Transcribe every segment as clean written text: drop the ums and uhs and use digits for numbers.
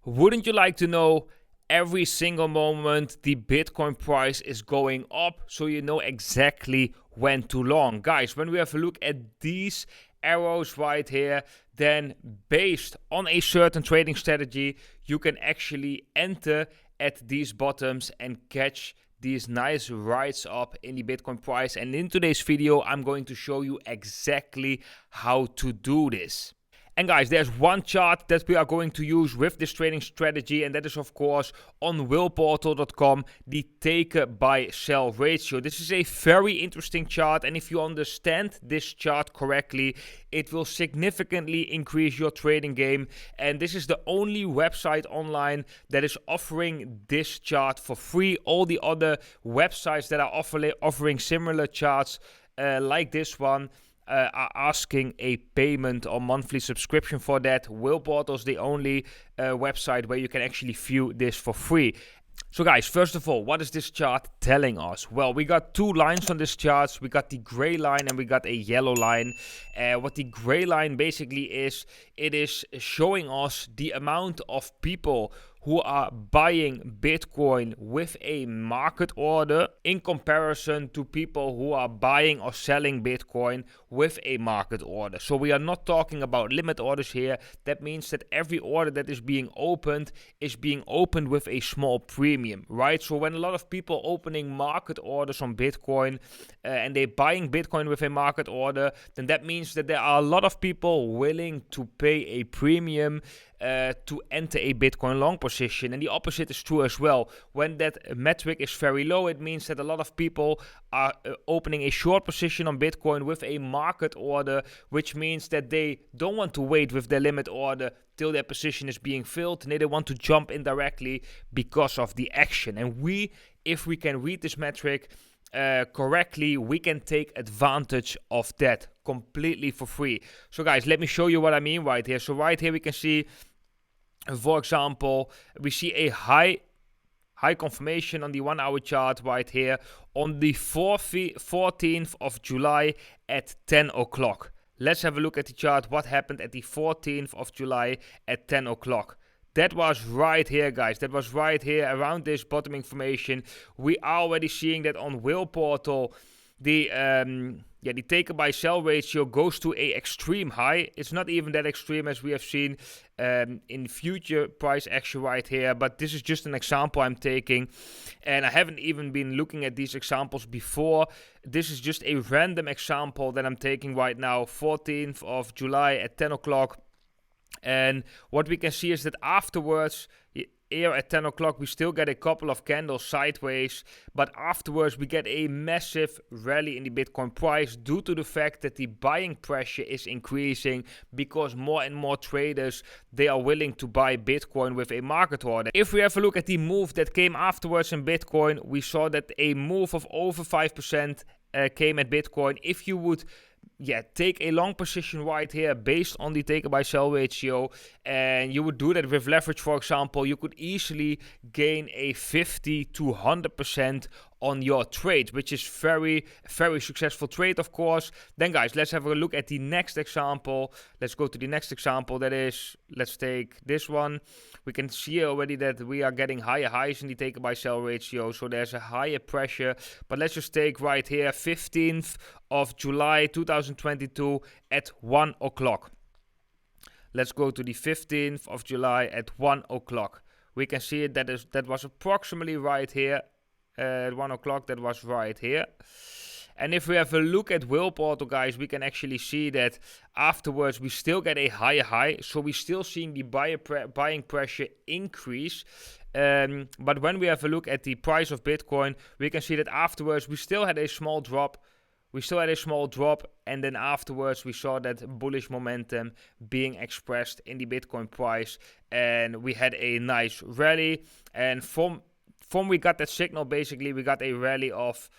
Wouldn't you like to know every single moment the Bitcoin price is going up so you know exactly when to long? Guys, when we have a look at these arrows right here, then based on a certain trading strategy, you can actually enter at these bottoms and catch these nice rides up in the Bitcoin price. And in today's video, I'm going to show you exactly how to do this. And guys, there's one chart that we are going to use with this trading strategy, and that is of course on whaleportal.com, the take buy sell ratio. This is a very interesting chart, and if you understand this chart correctly, it will significantly increase your trading game. And this is the only website online that is offering this chart for free. All the other websites that are offering similar charts like this one are asking a payment or monthly subscription for that. whaleportal is the only website where you can actually view this for free. So guys, first of all, what is this chart telling us? Well, we got two lines on this chart. We got the gray line and we got a yellow line. What the gray line basically is, it is showing us the amount of people who are buying Bitcoin with a market order in comparison to people who are buying or selling Bitcoin with a market order. So we are not talking about limit orders here. That means that every order that is being opened with a small premium, right? So when a lot of people opening market orders on Bitcoin and they're buying Bitcoin with a market order, then that means that there are a lot of people willing to pay a premium to enter a Bitcoin long position. And the opposite is true as well. When that metric is very low, it means that a lot of people are opening a short position on Bitcoin with a market order, which means that they don't want to wait with their limit order till their position is being filled, and they want to jump in directly because of the action. And if we can read this metric correctly, we can take advantage of that completely for free. So guys, let me show you what I mean right here. So right here we can see, for example, we see a high confirmation on the 1 hour chart right here on the 14th of July at 10 o'clock. Let's have a look at the chart. What happened at the 14th of July at 10 o'clock? That was right here, guys. That was right here around this bottoming formation. We are already seeing that on whaleportal, the take buy sell ratio goes to a extreme high. It's not even that extreme as we have seen in future price action right here, but this is just an example I'm taking, and I haven't even been looking at these examples before. This is just a random example that I'm taking right now, 14th of July at 10 o'clock. And what we can see is that afterwards, here at 10 o'clock, we still get a couple of candles sideways, but afterwards we get a massive rally in the Bitcoin price due to the fact that the buying pressure is increasing because more and more traders, they are willing to buy Bitcoin with a market order. If we have a look at the move that came afterwards in Bitcoin, we saw that a move of over 5% came at Bitcoin. If you would take a long position right here based on the take buy sell ratio, and you would do that with leverage, for example, you could easily gain a 50 to 100% on your trade, which is very successful trade, of course. Then guys, let's have a look at the next example. Let's go to the next example. That is, let's take this one. We can see already that we are getting higher highs in the take buy sell ratio, so there's a higher pressure. But let's just take right here 15th of July 2022 at 1 o'clock. Let's go to the 15th of July at 1 o'clock. We can see it, that was approximately right here. At 1 o'clock, that was right here. And if we have a look at whaleportal, guys, we can actually see that afterwards we still get a higher high. So we're still seeing the buying pressure increase. But when we have a look at the price of Bitcoin, we can see that afterwards we still had a small drop. And then afterwards we saw that bullish momentum being expressed in the Bitcoin price, and we had a nice rally. And from we got that signal, basically we got a rally of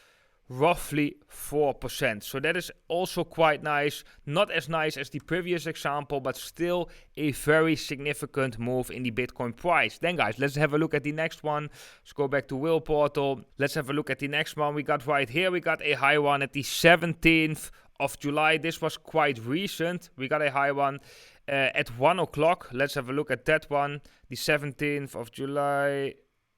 roughly 4%. So that is also quite nice. Not as nice as the previous example, but still a very significant move in the Bitcoin price. Then guys, let's have a look at the next one. Let's go back to whaleportal. Let's have a look at the next one. We got right here, we got a high one at the 17th of July. This was quite recent. We got a high one. at 1 o'clock. Let's have a look at that one. The 17th of July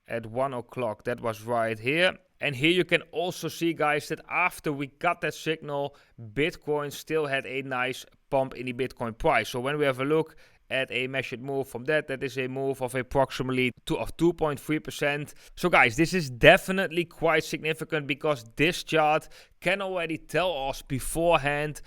at 1 o'clock. That was right here. And here you can also see, guys, that after we got that signal, Bitcoin still had a nice pump in the Bitcoin price. So when we have a look at a measured move from that is a move of approximately 2.3%. So guys, this is definitely quite significant because this chart can already tell us beforehand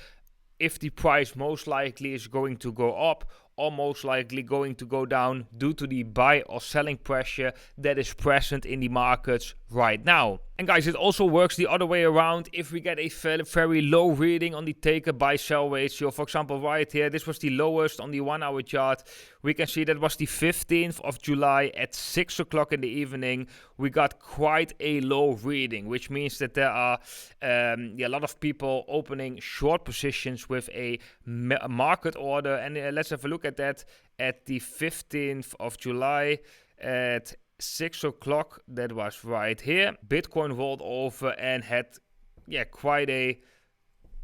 if the price most likely is going to go up or most likely going to go down due to the buy or selling pressure that is present in the markets right now. And guys, it also works the other way around. If we get a very low reading on the take buy sell ratio, for example right here, this was the lowest on the 1 hour chart. We can see that was the 15th of July at 6 o'clock in the evening. We got quite a low reading, which means that there are a lot of people opening short positions with a market order. And let's have a look at that at the 15th of July at 6 o'clock. That was right here. Bitcoin rolled over and had quite a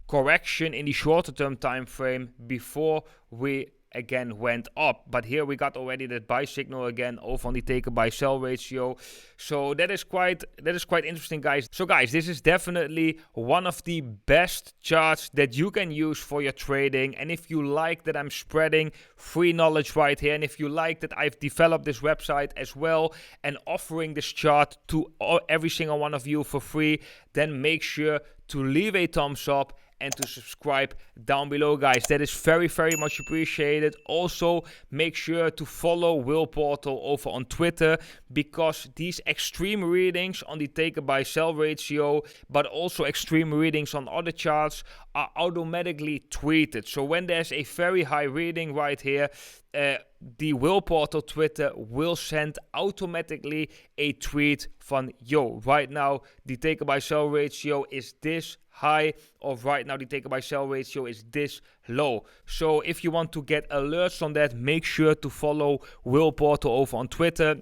correction in the shorter term time frame before we again went up. But here we got already that buy signal again over on the take buy sell ratio. So that is quite interesting, guys. So guys, this is definitely one of the best charts that you can use for your trading. And if you like that I'm spreading free knowledge right here, and if you like that I've developed this website as well and offering this chart to every single one of you for free, then make sure to leave a thumbs up and to subscribe down below, guys. That is very, very much appreciated. Also, make sure to follow whaleportal over on Twitter, because these extreme readings on the take buy sell ratio, but also extreme readings on other charts, are automatically tweeted. So when there's a very high reading right here, the whaleportal Twitter will send automatically a tweet from, yo, right now the take buy sell ratio is this high, or right now the take buy sell ratio is this low. So if you want to get alerts on that, make sure to follow whaleportal over on Twitter.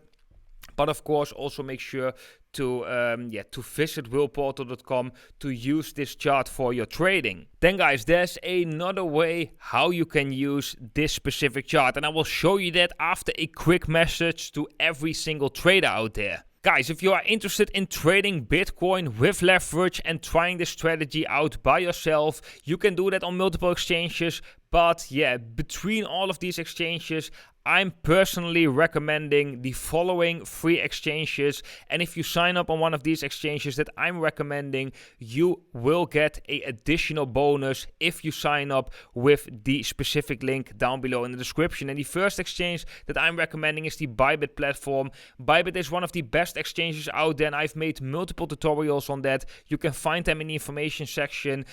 But of course, also make sure to visit whaleportal.com to use this chart for your trading. Then guys, there's another way how you can use this specific chart, and I will show you that after a quick message to every single trader out there. Guys, if you are interested in trading Bitcoin with leverage and trying this strategy out by yourself, you can do that on multiple exchanges. But yeah, between all of these exchanges, I'm personally recommending the following 3 exchanges. And if you sign up on one of these exchanges that I'm recommending, you will get an additional bonus if you sign up with the specific link down below in the description. And the first exchange that I'm recommending is the Bybit platform. Bybit is one of the best exchanges out there, and I've made multiple tutorials on that. You can find them in the information section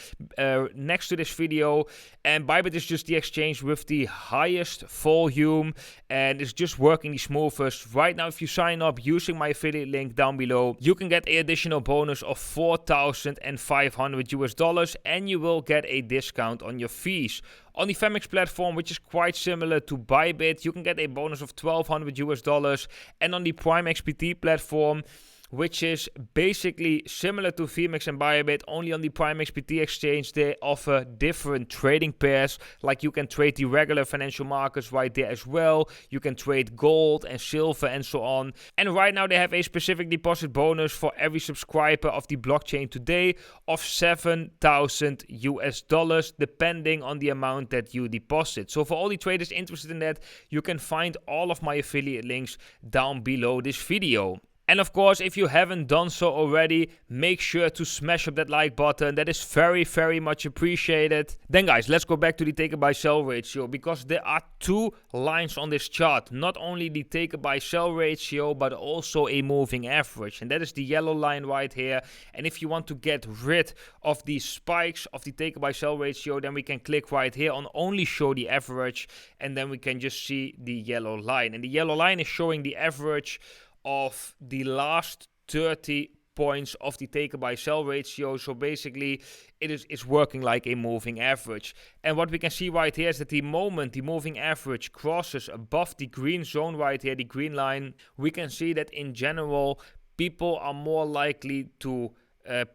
next to this video. And Bybit is just the exchange with the highest volume, and it's just working the smoothest. Right now, if you sign up using my affiliate link down below, you can get an additional bonus of $4,500 and you will get a discount on your fees. On the Femix platform, which is quite similar to Bybit, you can get a bonus of $1,200, and on the Prime XPT platform, which is basically similar to Femix and Bybit, only on the Prime XPT exchange they offer different trading pairs. Like you can trade the regular financial markets right there as well. You can trade gold and silver and so on. And right now they have a specific deposit bonus for every subscriber of the blockchain today of $7,000 depending on the amount that you deposit. So for all the traders interested in that, you can find all of my affiliate links down below this video. And of course, if you haven't done so already, make sure to smash up that like button. That is very, very much appreciated. Then guys, let's go back to the take buy sell ratio, because there are 2 lines on this chart. Not only the take buy sell ratio, but also a moving average. And that is the yellow line right here. And if you want to get rid of these spikes of the take buy sell ratio, then we can click right here on only show the average. And then we can just see the yellow line. And the yellow line is showing the average of the last 30 points of the take buy sell ratio. So basically it's working like a moving average. And what we can see right here is that the moment the moving average crosses above the green zone right here, the green line, we can see that in general people are more likely to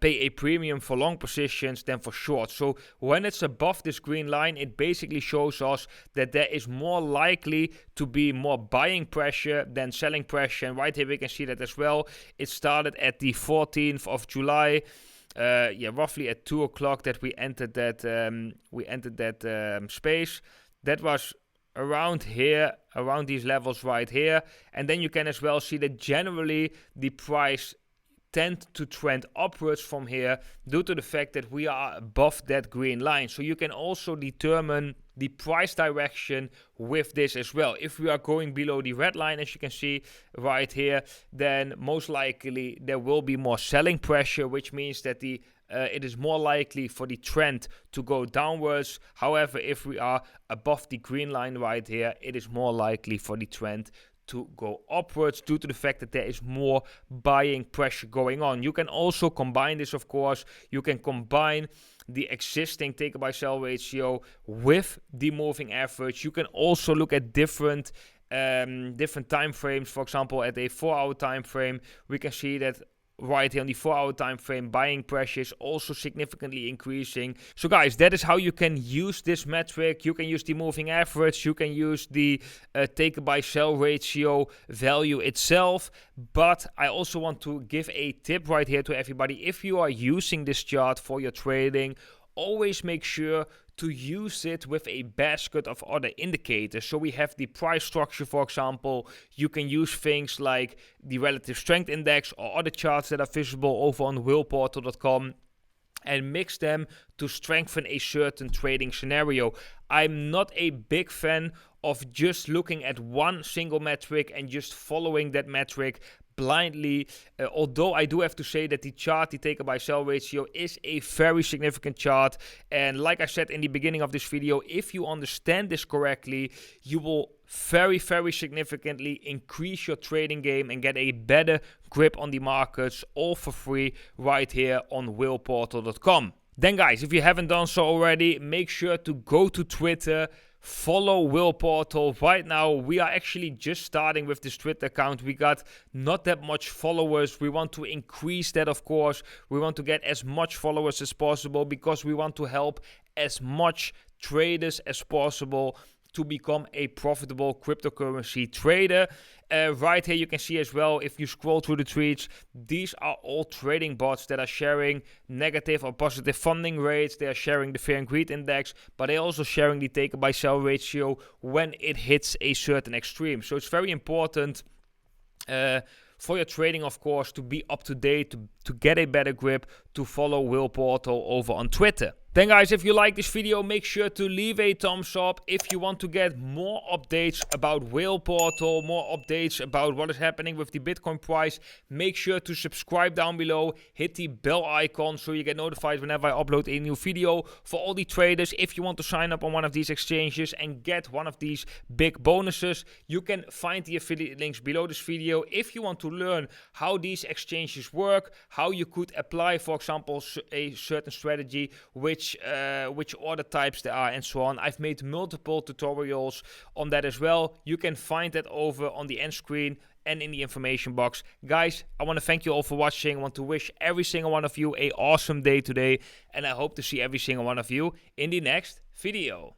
pay a premium for long positions than for short. So when it's above this green line, it basically shows us that there is more likely to be more buying pressure than selling pressure. And right here we can see that as well. It started at the 14th of July. Roughly at 2 o'clock that we entered that space. That was around here, around these levels right here. And then you can as well see that generally the price tend to trend upwards from here due to the fact that we are above that green line. So you can also determine the price direction with this as well. If we are going below the red line, as you can see right here, then most likely there will be more selling pressure, which means that it is more likely for the trend to go downwards. However, if we are above the green line right here, it is more likely for the trend to go upwards due to the fact that there is more buying pressure going on. You can also combine this, of course. You can combine the existing take buy sell ratio with the moving average. You can also look at different time frames. For example, at a 4-hour time frame, we can see that right here on the 4-hour time frame, buying pressure is also significantly increasing. So guys, that is how you can use this metric. You can use the moving average, you can use the take buy sell ratio value itself. But I also want to give a tip right here to everybody. If you are using this chart for your trading, always make sure to use it with a basket of other indicators. So we have the price structure, for example. You can use things like the relative strength index or other charts that are visible over on whaleportal.com and mix them to strengthen a certain trading scenario. I'm not a big fan of just looking at one single metric and just following that metric blindly, although I do have to say that the chart, the take buy sell ratio, is a very significant chart. And like I said in the beginning of this video, if you understand this correctly, you will very significantly increase your trading game and get a better grip on the markets, all for free right here on whaleportal.com. Then guys, if you haven't done so already, make sure to go to Twitter, follow whaleportal. Right now we are actually just starting with this Twitter account. We got not that much followers. We want to increase that, of course. We want to get as much followers as possible because we want to help as much traders as possible to become a profitable cryptocurrency trader. Right here you can see as well, if you scroll through the tweets, these are all trading bots that are sharing negative or positive funding rates. They are sharing the fear and greed index, but they're also sharing the take buy sell ratio when it hits a certain extreme. So it's very important for your trading, of course, to be up to date, to get a better grip, to follow whaleportal over on Twitter. Then guys, if you like this video, make sure to leave a thumbs up. If you want to get more updates about whaleportal, more updates about what is happening with the Bitcoin price, make sure to subscribe down below. Hit the bell icon so you get notified whenever I upload a new video. For all the traders, if you want to sign up on one of these exchanges and get one of these big bonuses, you can find the affiliate links below this video. If you want to learn how these exchanges work, how you could apply, for example, a certain strategy, which order types there are and so on. I've made multiple tutorials on that as well. You can find that over on the end screen and in the information box. Guys, I want to thank you all for watching. I want to wish every single one of you an awesome day today, and I hope to see every single one of you in the next video.